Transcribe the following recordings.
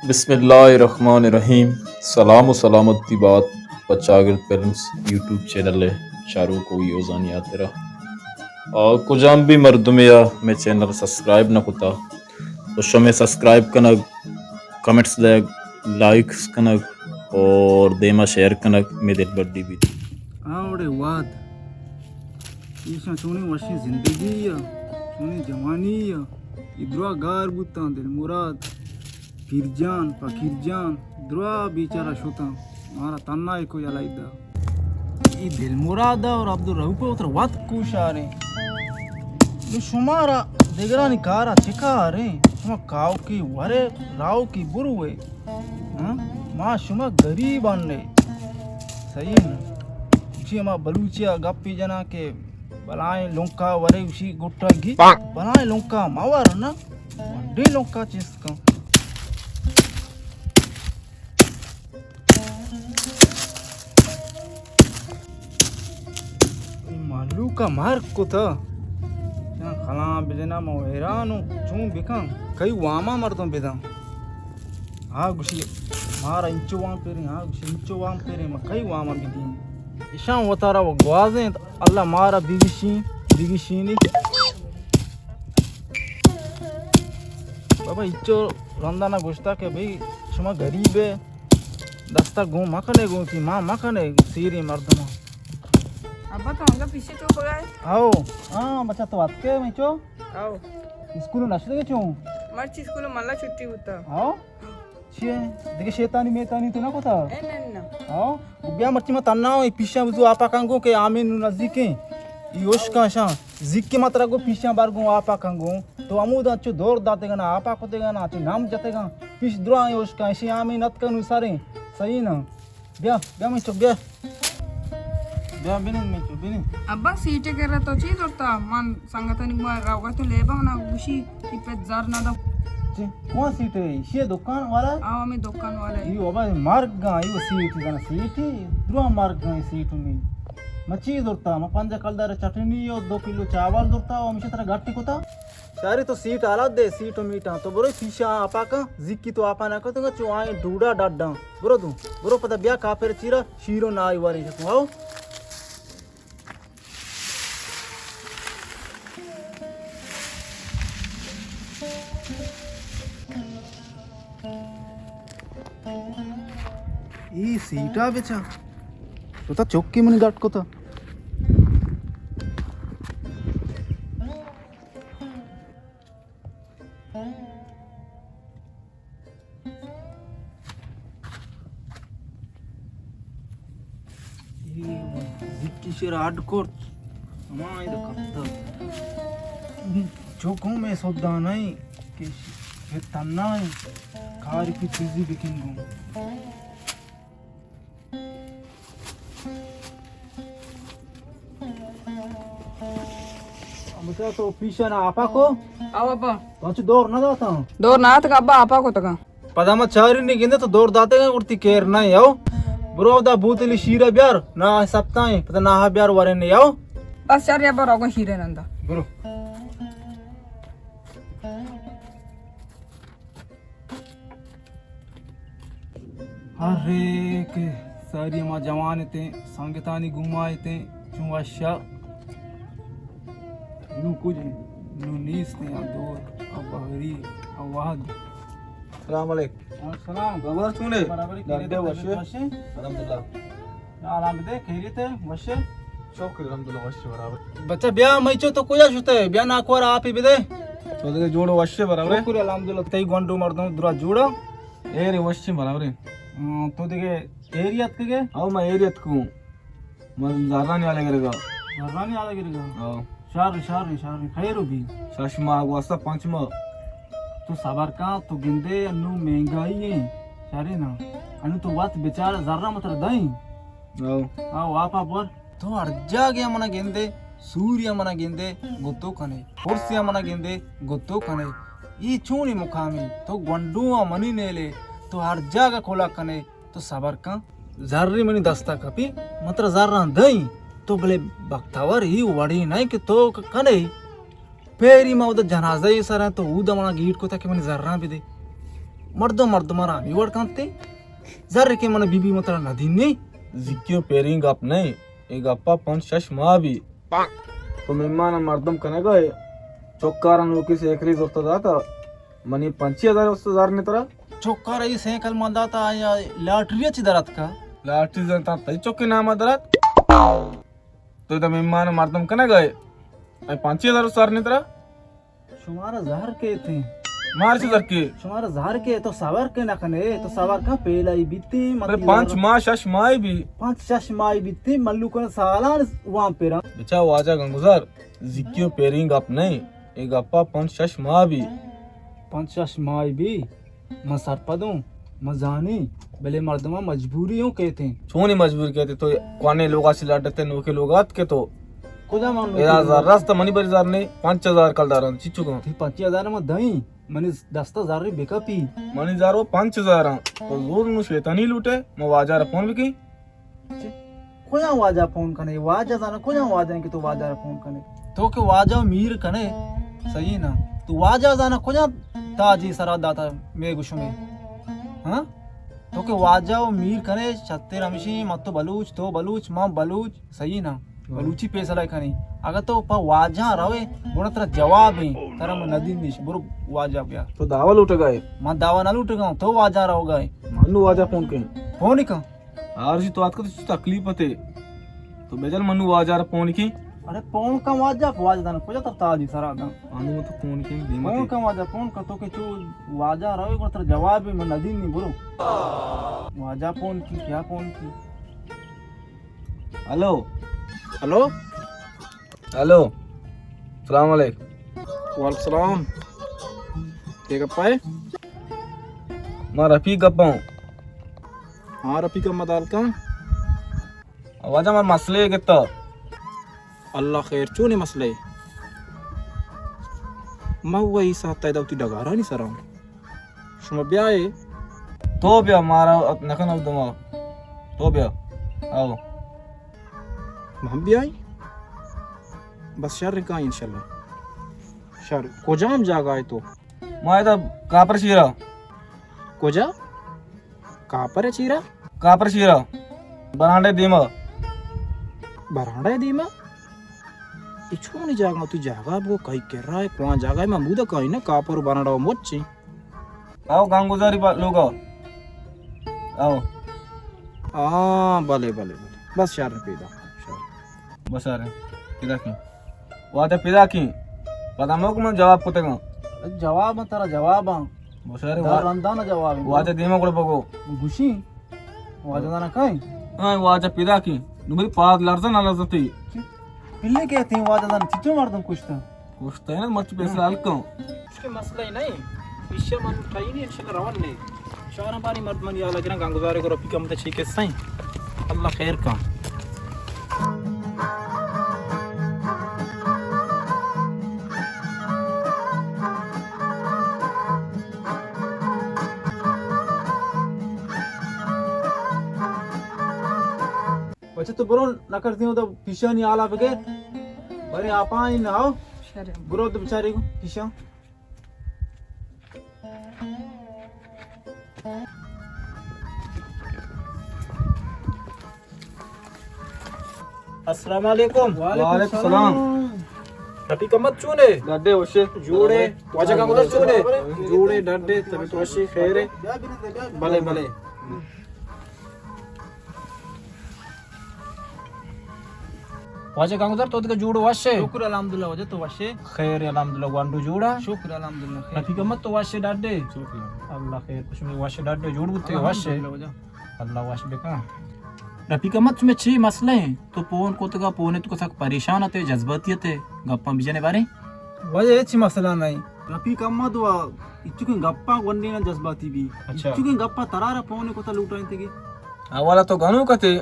बिस्मिल्लाहिर्रहमानिर्रहीम। सलाम व सलामती बात बचागिर पेरेंट्स यूट्यूब चैनल है शाहरुख को योजानी आते रहा और कुजाम भी मर्दुम या मैं चैनल सब्सक्राइब न कुता तो शमे सब्सक्राइब कनक कमेंट्स दे लाइक्स कनक और देमा शेयर कनक में दिल बड्डी भी आवड़े वाद ईशा चुनी वशी जिंदगी या चुनी जवानी या इद्रा गार बुता दिल मुराद फिरजान फकीरजान द्रा बेचारा शोता मारा तन्ना को यलाइदा ई दिल मुरादा और अब्दुल रऊपे उतर वाद कुशारे ये शुमारा देगरानी कारा चिकारे शुमा काव की वरे राव की बुरुवे हां मा शुमा गरीब अन्ने सही न उसी मा बलूचिया गप्पी जना के बलाए लोंका वरे उसी गुट्टा गी बलाए लोंका मावर ना वंडे लोंका चिसका मालू का मार को था खला बिजना मो हैरानो चूं बिका कई वामा मरतो बेदा हा गुशी मारा इंचो वाम पेरे हा गुशी इंचो वाम पेरे म कई वामा बिदी ईशा वतारा वो ग्वाजे अल्लाह मारा बिगिशीनी बाबा इंचो रंदाना गुस्ता के भाई शुमा गरीब है दस्ता गो मखने गो की मां मखने सीरी मर्दमा अब्बा तो हमका पीछे तो पड़ा है आओ हां बच्चा तो आत के मैं चो आओ स्कूल नशे के चो मर्ची स्कूल मल्ला छुट्टी होता आओ छे देखे शैतानी मेतानी तो ना कोता ए नन्ना आओ बिया मर्ची में तन्ना पीछा बुजु आपा कांगो के आमीन नजदीक योश का शा जिक के मात्रा को पीछा बार गो आपा कांगो तो अमुद अच्छो दौर दातेगा ना आपा को देगा ना नाम जतेगा पीछ द्रा योश का ऐसे आमीन नत का अनुसारे सही ना बिया मैं चो बिया बिने में चो बिने अब्बा सीटे कर रहा तो चीज होता मन संगतनी में रावगा तो लेबा ना गुशी की पे जार ना दा कौन सीट है ये दुकान वाला आओ मैं दुकान वाला है ये बाबा मार्ग गा ये सीट जना सीट द्रुआ मार्ग गा सीट में मच्छी दोरता म पंजा कलदार चटनी और 2 किलो चावल दोरता और हमेशा तरह गट्टी कोता सारे तो सीट आला दे सीट मीटा तो बरो शीशा आपा का जिक्की तो आपा ना को तो चुआए डूडा डड्डा बरो तू बरो पता बिया काफेर चीरा शीरो ना आई वारी तू आओ ई सीटा बेचा तो ता चौकी मनी गाट को था ये जिक्की शेर हार्डकोर मां इधर कत्ता चौकों में सौदा नहीं कि ये तन्ना कार की चीज़ी बिकिंगो तो पीछे ना आपा को आओ अब्बा तो दौर ना दाता दौर ना तक अब्बा आपा को तक पदामा चारी नहीं गिंदे तो दौर दाते का उड़ती केर ना आओ ब्रो दा भूतली शीरा ब्यार ना सप्ताह पता ना हा ब्यार वारे नहीं आओ बस यार अब्बा रोगो हीरे नंदा ब्रो अरे के सारी मां जवान थे संगतानी घुमाए थे चुवाशा नू कुछ नू नीस थे दूर अब बहरी अवाद अस्सलाम वालेकुम अस्सलाम खबर सुने दर्दे वशे अल्हम्दुलिल्लाह आराम दे खैरियत है वशे शौक अल्हम्दुलिल्लाह वशे बराबर बच्चा ब्याह मैचो तो कोया जुते ब्याह ना कोरा आप ही बिदे तो दे जोड़ो वशे बराबर है अल्हम्दुलिल्लाह तई गंडू मर्दो दुरा जोड़ो ए रे वशे बराबर है तो देखे एरियत के आओ मैं एरियत को मैं जारानी वाले करेगा जारानी वाले करेगा आओ शार खैर भी शशमा वास्ता पंचमा तो सबर का तो गिंदे अनु महंगाई है शारे ना अनु तो बात बेचारा जर्रा मत दई आओ आपा पर तो अर्जा गया मना गिंदे सूर्य मना गिंदे गोतो कने फुर्सिया मना गिंदे गोतो कने ई चूनी मुखामी तो गंडुआ मनी नेले तो अर्जा का खोला कने तो सबर का जर्री मनी दस्ता कपी मत्र जर्रा दई तो भले बख्तावर ही वड़ी नहीं कि तो कने पेरी में उधर जनाजा ही सर तो ऊदा मना गीट को ताकि मैंने जर्रा भी दे मर्द मारा निवड कांते जर के मन बीबी मतरा नदीने जिक्यो पेरिंग अप नहीं एक गप्पा पंच शश मा भी तो मेहमान मर्दम कने गए चौक्कार नोकी से एकरी दोस्त दाता मनी 5000 वस्तुदार ने तरह चौक्कार ई सेकल मंदाता या लॉटरी ची दरत का लॉटरी जनता तई चौकी नाम दरत तो इधर मेहमान मर्दम कने गए 5000 वस्तुदार ने तरह शुमार जार के थे मार से के शुमार जार के तो सवार के ना कने तो सवार का पेलाई बीती मतलब 5 माह शश माई भी 5 शश माई बीती मल्लू को सालान वहां पेरा बेचा वाजा गंगुजार जिक्यो पेरिंग अप नहीं एक गप्पा 5 शश माह भी 5 शश माई भी मैं सरपदूं मजानी भले मर्दमा मजबूरी हो कहते छोनी मजबूर कहते तो कोने लोग से लड़ते नो के लोगात के तो कुजा मान लो 1000 रास्ता मनी बजार नहीं 5000 कलदारन चिचू को 5000 में दई मनी 10000 रे बेका पी मनी जार वो 5000 तो जोर नु शैतानी लूटे मैं वाजार फोन भी की कोया वाजा फोन कने वाजा जाना कोया वाजा के तो वाजार फोन कने तो के वाजा मीर कने सही ना तू वाजा जाना कोया ताजी सरा दाता मे गुश में हां तो के वाजा मीर कने छत्ते रमशी मत बलूच तो बलूच मां बलूच सही ना बलूची पेसला कने अगर तो पा वाजा रवे गुणत्र जवाब है तरम नदी निश बुर वाजा गया तो दावा लूट गए मां दावा ना लूट गया तो वाजा रहो गए मनु वाजा फोन के फोन का आरजी तो आज का तो तकलीफ है तो बेजल मनु वाजा फोन की अरे फोन का वाजा दान कोजा तब ताजी सरा दा मनु तो फोन की फोन का वाजा फोन का तो के चू वाजा रवे गुणत्र जवाब है नदी नहीं बुरो वाजा फोन की क्या फोन की हेलो हेलो हेलो सलाम अलैकुम वालेकुम सलाम ठीक है पाए मैं रफीक गप्पा हूँ हाँ रफीक मदाल का आवाज हमारे मसले कितना अल्लाह खैर चो नहीं मसले मैं वही साथ तय दावती डगारा नहीं सरा शुमा ब्याह है तो ब्याह मारा नखन अब दुमा तो ब्याह आओ हम भी आई बस शर का इंशाल्लाह शर कोजाम जागा है तो मैं तो कापर चीरा कोजा कापर चीरा कापर चीरा बरांडे दीमा बरांडे दीमा इछो नहीं जागा तू जागा वो कहीं कर रहा है कौन जागा है मैं मुदा कहीं ना कापर बरांडा मोची आओ गांगुजारी लोग आओ हाँ भले भले भले बस शर पैदा शर बस आ रहे पिदा की वाते पिदा की पता मोक मन जवाब कोतेगा जवाब तारा जवाब बसरे रंदा ना जवाब वाते देमा को बगो गुशी वाजा ना काय हां वाजा पिदा की नुबरी पाद लरजा ना लरजती पिल्ले कहते हैं वाजा ना चिचो मार दूं कुछ तो है ना मत पैसा हल्का इसके मसला ही नहीं विषय मन उठाई नहीं इंशाल्लाह रवन नहीं शारा बारी मर्द मन या लगे ना गांगुजारे को रफी कम ते ठीक है सही अल्लाह खैर का अच्छा तो बुरो ना करती हूँ तो पीछा नहीं आला बगैर अरे आप ही ना आओ बुरो तो बेचारे को पीछा अस्सलाम वालेकुम वालेकुम सलाम टटी कमत चूने डड्डे वशे जोड़े वाजा का कुछ चूने जोड़े डड्डे तबे तो वशे खैर भले भले वाजे गांगुदर तो का जोड़ वाशे शुक्र अल्हम्दुलिल्लाह वजे तो वाशे खैर अल्हम्दुलिल्लाह वांडू जोड़ा शुक्र अल्हम्दुलिल्लाह खैर रफीक मत तो वाशे डाडे अल्लाह खैर कुछ में वाशे डाडे जोड़ बुते वाशे अल्लाह वाशे बेका रफीक मत में छी मसले हैं तो पोन को तो का पोने तो का परेशान होते जज्बातियत है गप्पा बिजने बारे वजे छी मसला नहीं रफीक मत वा इचुके गप्पा वन्ने ना जज्बाती भी इचुके गप्पा तरारा पोने को तो लूटाई थे वाला तो गनो कते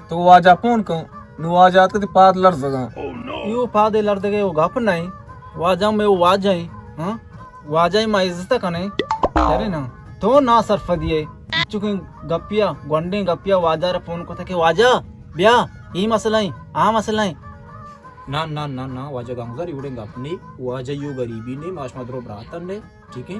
तो वाजा पोन को नुवाजात के पाद लड़ सका यो पादे लड़ दे वो गप नहीं वाजा में वो वाजाई हां वाजाई में इज्जत कने अरे ना तो ना सरफ दिए चुके गपिया गोंडे गपिया वाजा रे फोन को के वाजा ब्या ई मसला है आ मसला है ना ना ना ना वाजा गांगजार इवडे गपनी वाजा यो गरीबी ने माश मदरो ब्रातन ने ठीक है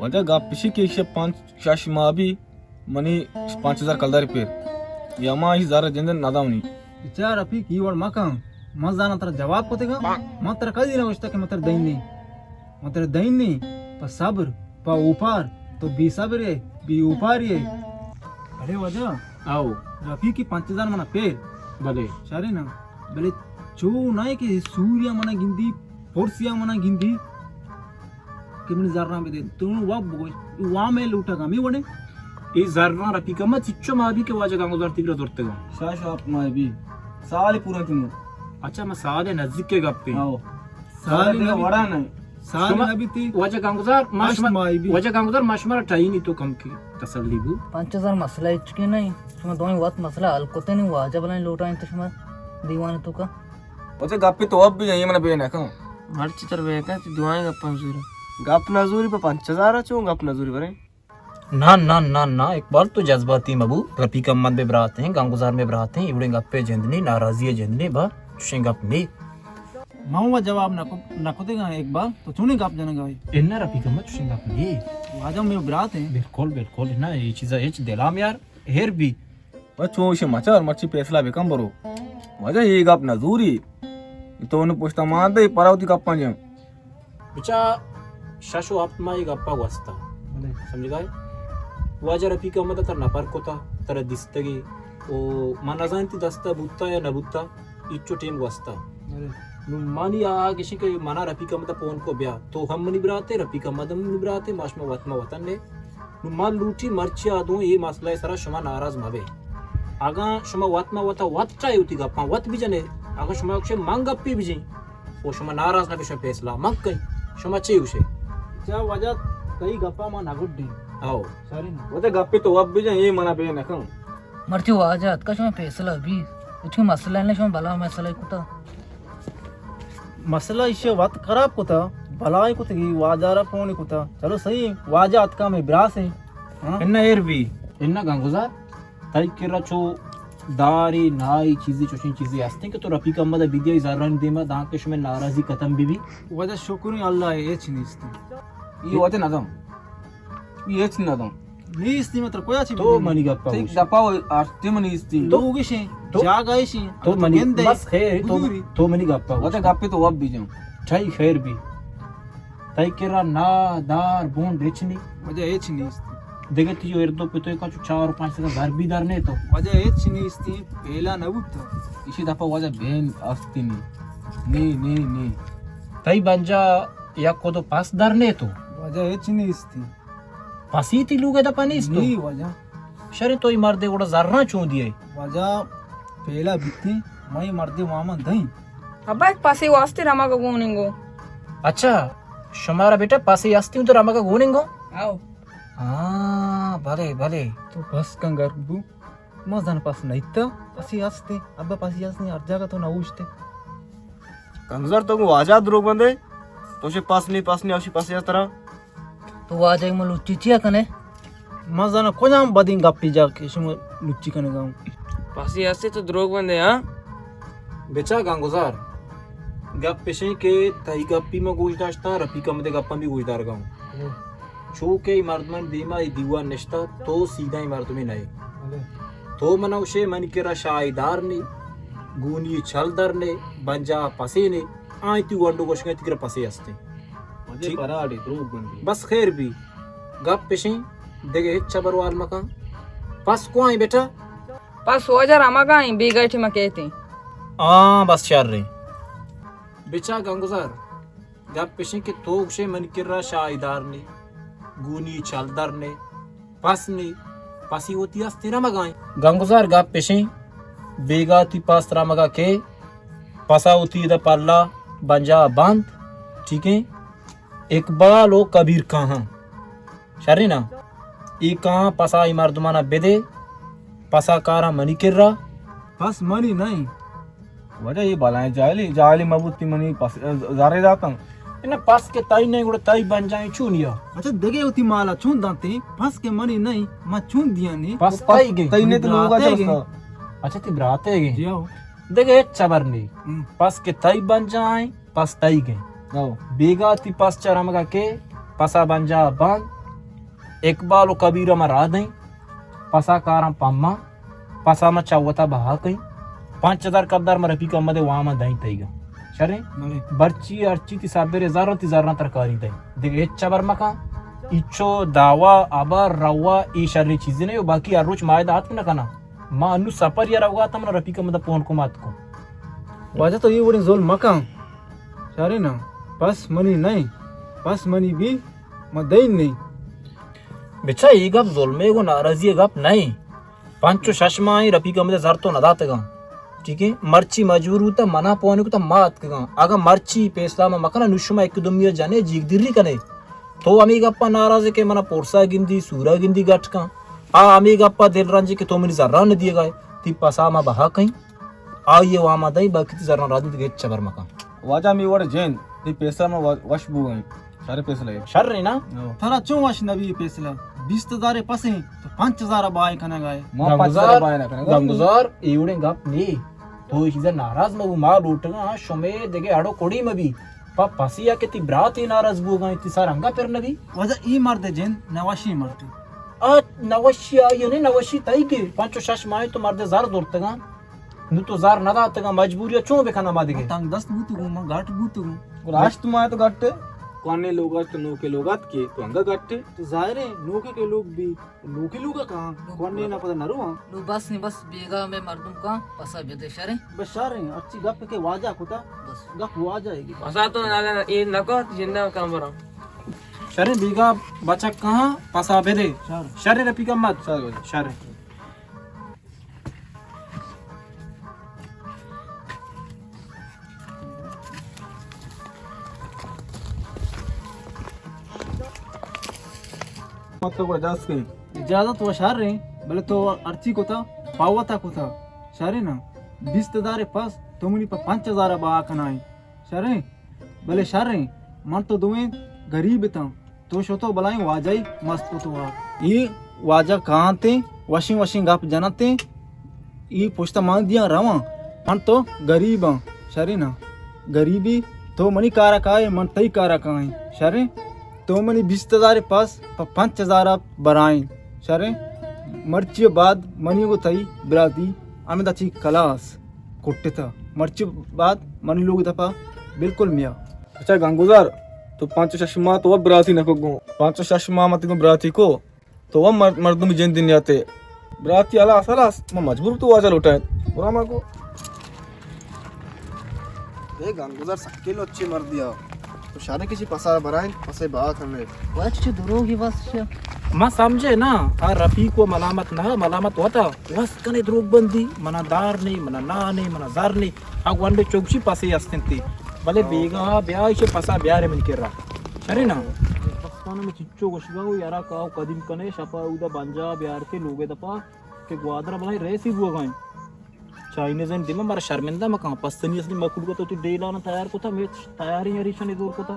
वजह गप्पिशी के इशे 5 माबी मनी 5000 कलदार पेर यमा इस जरा जंदन नादावनी विचार रफी की वड मका मजाना तर जवाब कोतेगा मात्र कधी ना गोष्ट के मात्र दैनी पर सब्र पर ऊपर तो बी सब्र है बी ऊपर है अरे वजह आओ रफी की 5000 मना पेर भले सरे ना भले चो नाही की सूर्य मना गिंदी फोर्सिया मना गिंदी किमन जरना में दे तू वा में लूटा गामी वडे ಈ ಜರ್ನ ರಫೀಕ ಮ ಚಿಚ್ಚ ಮಾಬಿ ಕೆ ವಾಜ ಗಂಗೋ ದರ್ ತಿಗ್ರ ದೊರ್ತೆಗ शाश आप माबी साली पूरा तुम अच्छा मैं सादे नजदीक के गप्पे आओ साली ना वडा नहीं साली शुमा- नबी ती वाज गंगोजार माश माबी वाज गंगोजार मशमरा टाइनी तो कम की तसल्ली बु 5000 मसला इचके नहीं शुमा दोन वक्त मसला हल कोते नहीं हुआ जब नहीं लौटा तो शुमा दीवाने तो का वजह गप्पी तो अब भी नहीं मन बेन है का हर चित्र बेका ती दुआएं गप नजूरी गप नजूरी पे 5000 चो गप नजूरी बरे ना ना ना ना इकबाल तो जज्बाती मबू रफीक अहमद में बराते हैं गंगोजार में बराते हैं इवड़े गप्पे जंदनी नाराजी है जंदनी बा शेंगप नहीं माऊवा जवाब ना को देगा एक बार तो चुने गप जनेगा भाई इन्ना रफीक अहमद शेंगप नहीं आजा में बरात है बिल्कुल बिल्कुल ना ये चीज है दिलाम यार हेर भी बच्चों इशे मचार मच्छी पेसला बेकम बरो वजह ये गप नजूरी तो ने पोस्टा मान दे परावती गप्पा जे बिचा शाशो आत्मा ये गप्पा वास्ता समझ गए वाजा रफीक अहमद तर नपर कोता तर दिस्तगी ओ माना जानती दस्ता बुत्ता या नबुत्ता इच्चो टीम वास्ता मानी आ किसी के माना रफीक अहमद फोन को ब्या तो हम मनी बराते रफीक अहमद मनी बराते माशमा वतमा वतन ने मान लूटी मर्ची आदो ये मसला है सारा शमा नाराज मावे आगा शमा वतमा वता वत चाय उती गप्पा वत भी जने आगा शमा अक्षे मांग गप्पी भी जी ओ शमा नाराज ना बिशा फैसला मंग कई शमा चे उसे क्या वजह कई गप्पा मा नागुड्डी आओ सारी ना वजह गप्पी तो अब भी जे ये मना बेन है का मर्ची हुआ जात का शुमा फैसला भी इचके मसला ने शुमा भला मसला कुता मसला इशे वत खराब कोता भलाई को तगी वाजारा फोन कोता चलो सही वाजा अतका में ब्रास है हां इन्ना एर भी इन्ना गंगोजार ताई किरा चो दारी नाई चीजें आस्ते कि तो रफीक अहमद बिदिया इजारान देमा दांकेश में नाराजी खत्म भी वजह शुक्र अल्लाह है एच निस्ती ये वजह ना दम ये एच ना दम निस्ती मात्र कोया छि तो मनी गप्पा ठीक दपाओ आस्ते मनी इस्ती तो उगिशे जागायशी तो मनी बस खैर तो मनी गप्पा वजह गप्पी तो अब भी जे ठाई खैर भी ताई किरा ना दार बोन बेचनी वजह एच निस्ती देखे तिजो एर्दो पे तो का 4 5 का घर भी दर ने तो वजह एच निस्ती पहला नबुत इसी दफा वजह बेन आस्ती नी ताई बंजा या को तो पास दर ने तो वजह एच निस्ती पासी ती लुगे दा पानी इस तो नहीं वजह शरे तो ही मार दे गोड़ा जरना चो दिए वजह पहला बित्ती मैं मर्दे वामन दई अब्बा पासे वास्ते रामा का गोनिंगो अच्छा शमारा बेटा पासे आस्ती हूं तो रामा का गोनेंगो आओ हाँ भले भले तो बस कंगार बु मजान पास नहीं तो पासी आस्ते अब्बा पासी आस्ते अर्जा का तो ना उठते कंजर तो आजाद रोग बंदे तो से पास नहीं आवशी पास या तरह तो वाजा में लुच्ची चिया कने मजान को जाम बदिंग गप्पी जा के शुम लुच्ची कने गाऊं पासी आसे तो द्रोग बंदे हां बेचा गंगोजार गप पेशे के ताई गप्पी में गोश दाश्ता रफीक अहमद गप्पा भी गोश दार गाऊं छो के मर्दमन दीमा दीवा नश्ता तो सीधा इमारत में नहीं तो मनवशे मन केरा शायदार ने गूनी छलदर ने बंजा पसे ने आई तू वंडो गोश के तिकर पसे असते वजह पराडी द्रोग बंदी बस खैर भी गप पेशे देगे चबरवाल मका पास को आई बेटा पास हो जा रामा का आई बेगाठी में कहते बस चार रे बेचा गंगोजार गप पेशे के तो उसे मन केरा शायदार ने गूनी छलदर ने पास ने पासी होती अस्तिरा मगाई गंगोजार गप पेशे बेगा ती पास मगा के पसा होती द पल्ला बंजा बंद ठीक है इकबाल ओ कबीर कहाँ शरी ना ई कहाँ पसा इमर्दमाना बेदे पसा कारा मनी किर्रा बस मनी नहीं वजह ये बालाएं जाली मबूती मनी पास जारे जाता इन्हें पास के ताई नहीं गुड़ा ताई बन जाए चूनिया अच्छा देगे होती माला चून दाते फंस के मनी नहीं मैं चून दिया नहीं पास ताई गई तई ने तो लोग बराते आजा अच्छा ती बराते गई जाओ देखे चबरनी पास के तई बन जाए पास तई गए बेगा ती पास चरम का के पसा बन जा बंद एक बालो कबीरा में रा दई पसा कारम पम्मा पसा में चावता बहा कहीं 5000 कब्दार में रफी का मदे वहां में दई तई गा शरे बर्ची अर्ची ती साबेरे जार तरकारी दई देखे चबर मका इच्छो दावा आबर रवा ई शर्री चीजें नहीं बाकी हर रोज मायदा हाथ में ना खाना मां अनु सपर या रवा तमन रफी का मदे पोन को मात को वाजा तो ये बड़ी जोल मका शारे ना पास मनी नहीं पास मनी भी मदई नहीं बेचा ये गप जोलमे को नाराजी गप नहीं पांचो शशमाई रफी का मदे जर तो न दात गा ठीक है मर्ची मजबूर होता मना पोने को तो मात गा अगर मर्ची पेसला में मकना नुशमा एक दुमिया जाने जीगदिरी कने तो अमी गप्पा नाराज के मना पोरसा गिंदी सूरा गिंदी गट का आ अमी गप्पा दिल रंजी के तो मेरी जर्रा न दिए गए ती पसा मा बहा कहीं आ ये वहां मा दई बाकी जर्रा राजी के चबर मका वाजा मी वर जैन ते पैसा में वश बु गई सारे पैसे लगे शर रे ना थारा क्यों वाश नबी पेसला 20,000 पसे तो 5,000 बाय कना गए मां 5000 बाय ना करेगा गंगजार एवडे गप नी तो इसे नाराज में वो मार लूटगा शमे देगे आड़ो कोड़ी में भी पा पसिया के ती ब्रात ही नाराज बु गई ती सार अंगा पेर नबी वाजा ई मार दे जैन नवाशी मारते आ नवशिया ये नहीं नवशी तई के पांचो शश माए तो मार दे जार दोरतगा नु तो जार ना दातगा मजबूरी चो बेखाना मा देगे तंग 10 बूतु गो मा गाट बूतु गो और आज तुम आए तो गट्टे कोने लोग तो नो के लोग के तो अंगा गट्टे तो जाहिर है नोके के लोग भी नोके लोग कहां कोने ना पता नरो लो बस नहीं बस बेगा में मर्दुम का पसा बेदे शरे बशार है अच्छी गप के वाजा खुदा बस गप हुआ जाएगी पसा तो ना ये नको जिंदा काम बरा शरे बीगा बचा कहां पसा बेदे शरे रपी का मत शरे मत को जास के इजाजत वो शार रहे भले तो अर्ची को था पावता को था शारे ना 20,000 पास तो मुनी पर 5,000 बा कनाई शारे भले शारे मन तो दुए गरीब था तो शो तो बलाई वाजाई मस्त तो वा ये वाजा कहां थे वॉशिंग गप जानते ये पुछता मांग दिया रवा मन तो गरीब शारे ना गरीबी तो मनी कारा काए मन तई कारा काए शारे तो मनी 20,000 पास 5,000 बराई शारे मर्ची बाद मनी को तई बराती आमे दाची क्लास कोट्टे था मर्ची बाद मनी लोग दफा बिल्कुल मिया अच्छा गंगुजार तो पांचो शशमा तो अब बराती न को पांचो शशमा मत को बराती को तो वह मर्दुम जिन दिन आते बराती आला सलास मैं मजबूर तो आजा लौटाए पूरा मां को ए गंगुजार सकेलो अच्छी मर दिया तो शारे किसी पसा बराइन पसे बा करने बस दुरोगी बस मां समझे ना आ रफी को मलामत ना मलामत होता बस कने द्रोग बंदी मना दार नहीं मना ना नहीं मना जार नहीं आग वंडे चौकशी पासे असते भले बेगा ब्याह से पसा ब्याह रे मन के रा सरे ना पाकिस्तान में चिच्चो गोशगा यारा काव कदीम कने शफा उदा बंजा बिहार के लोगे दपा के ग्वादरा बनाई रेसी बुआ गए चाइनीज एंड दिमा मारा शर्मिंदा मका पस्तनी असली मकुल को तो डेला ना तैयार को था मैं तैयारी हरीशन दूर को था